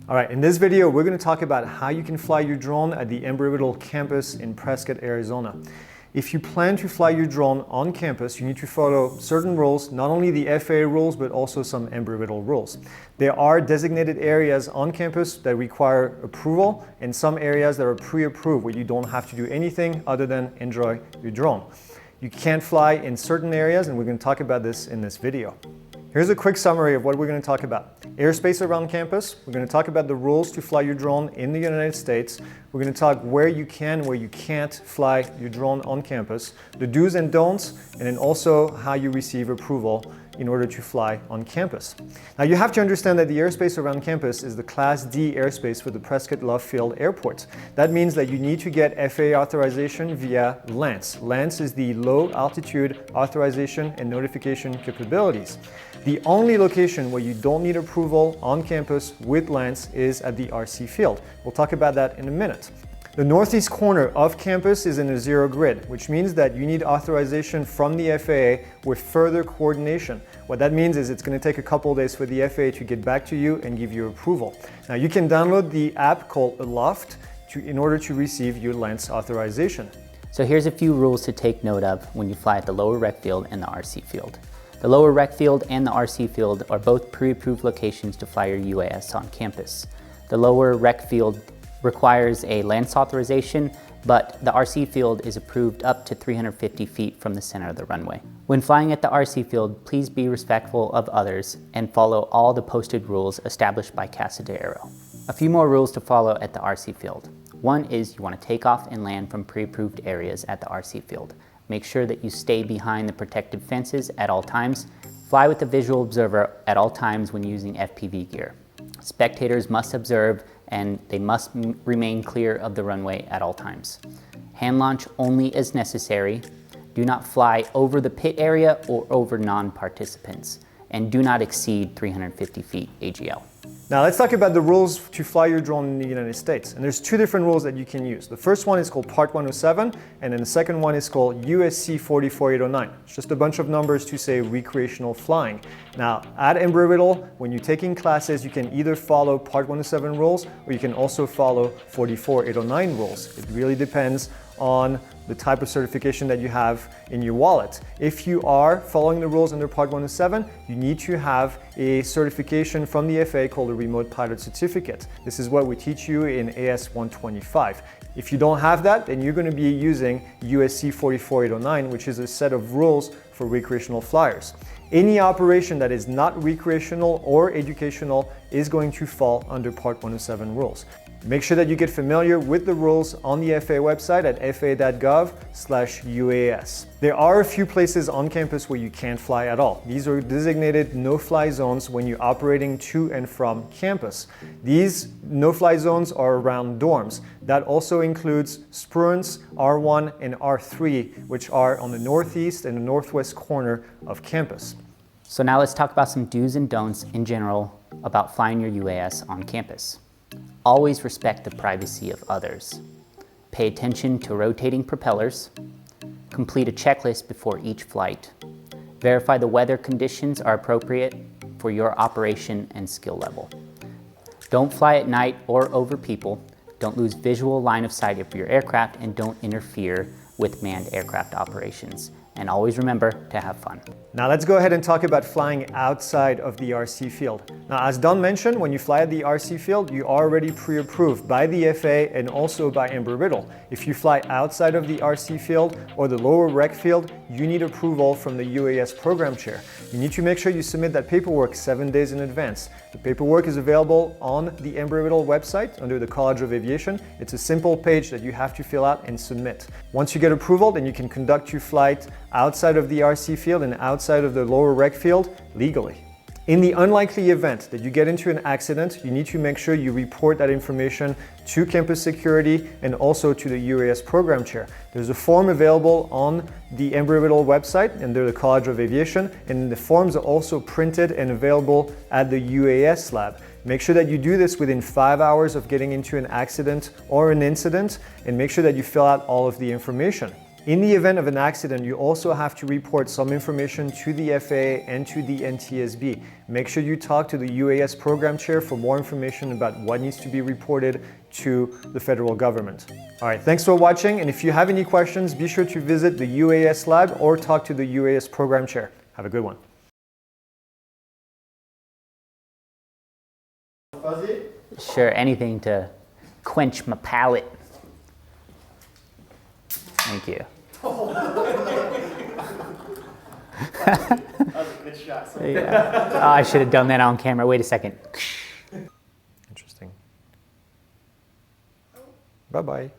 All right, in this video, we're going to talk about how you can fly your drone at the Embry-Riddle campus in Prescott, Arizona. If you plan to fly your drone on campus, you need to follow certain rules, not only the FAA rules, but also some Embry-Riddle rules. There are designated areas on campus that require approval and some areas that are pre-approved where you don't have to do anything other than enjoy your drone. You can't fly in certain areas, and we're going to talk about this in this video. Here's a quick summary of what we're going to talk about. Airspace around campus. We're going to talk about the rules to fly your drone in the United States. We're going to talk where you can, where you can't fly your drone on campus, the do's and don'ts, and then also how you receive approval in order to fly on campus. Now you have to understand that the airspace around campus is the Class D airspace for the Prescott Love Field Airport. That means that you need to get FAA authorization via LAANC. LAANC is the Low Altitude Authorization and Notification Capabilities. The only location where you don't need approval on campus with LAANC is at the RC field. We'll talk about that in a minute. The northeast corner of campus is in a zero grid, which means that you need authorization from the FAA with further coordination. What that means is it's going to take a couple of days for the FAA to get back to you and give you approval. Now you can download the app called Aloft in order to receive your LAANC authorization. So here's a few rules to take note of when you fly at the lower rec field and the RC field. The lower rec field and the RC field are both pre-approved locations to fly your UAS on campus. The lower rec field requires a LAANC authorization, but the RC field is approved up to 350 feet from the center of the runway. When flying at the RC field, please be respectful of others and follow all the posted rules established by Casa de Aero. A few more rules to follow at the RC field. One is you want to take off and land from pre-approved areas at the RC field. Make sure that you stay behind the protective fences at all times. Fly with the visual observer at all times when using FPV gear. Spectators must observe and they must remain clear of the runway at all times. Hand launch only as necessary. Do not fly over the pit area or over non-participants, and do not exceed 350 feet AGL. Now let's talk about the rules to fly your drone in the United States. And there's two different rules that you can use. The first one is called Part 107, and then the second one is called USC 44809. It's just a bunch of numbers to say recreational flying. Now at Embry-Riddle, when you're taking classes, you can either follow Part 107 rules or you can also follow 44809 rules. It really depends on the type of certification that you have in your wallet. If you are following the rules under Part 107, you need to have a certification from the FAA called a Remote Pilot Certificate. This is what we teach you in AS 125. If you don't have that, then you're going to be using USC 44809, which is a set of rules for recreational flyers. Any operation that is not recreational or educational is going to fall under Part 107 rules. Make sure that you get familiar with the rules on the FAA website at faa.gov/UAS. There are a few places on campus where you can't fly at all. These are designated no-fly zones when you're operating to and from campus. These no-fly zones are around dorms. That also includes Spruance, R1, and R3, which are on the northeast and the northwest corner of campus. So now let's talk about some do's and don'ts in general about flying your UAS on campus. Always respect the privacy of others. Pay attention to rotating propellers. Complete a checklist before each flight. Verify the weather conditions are appropriate for your operation and skill level. Don't fly at night or over people. Don't lose visual line of sight of your aircraft, and don't interfere with manned aircraft operations. And always remember to have fun. Now let's go ahead and talk about flying outside of the RC field. Now, as Don mentioned, when you fly at the RC field, you are already pre-approved by the FAA and also by Embry-Riddle. If you fly outside of the RC field or the lower rec field, you need approval from the UAS program chair. You need to make sure you submit that paperwork 7 days in advance. The paperwork is available on the Embry-Riddle website under the College of Aviation. It's a simple page that you have to fill out and submit. Once you get approval, then you can conduct your flight outside of the RC field and outside of the lower rec field legally. In the unlikely event that you get into an accident, you need to make sure you report that information to campus security and also to the UAS program chair. There's a form available on the Embry-Riddle website under the College of Aviation, and the forms are also printed and available at the UAS lab. Make sure that you do this within 5 hours of getting into an accident or an incident, and make sure that you fill out all of the information. In the event of an accident, you also have to report some information to the FAA and to the NTSB. Make sure you talk to the UAS program chair for more information about what needs to be reported to the federal government. All right, thanks for watching, and if you have any questions, be sure to visit the UAS lab or talk to the UAS program chair. Have a good one. Fuzzy? Sure, anything to quench my palate. Thank you. That was a good shot. So Yeah. Oh, I should have done that on camera. Wait a second. Interesting. Bye-bye.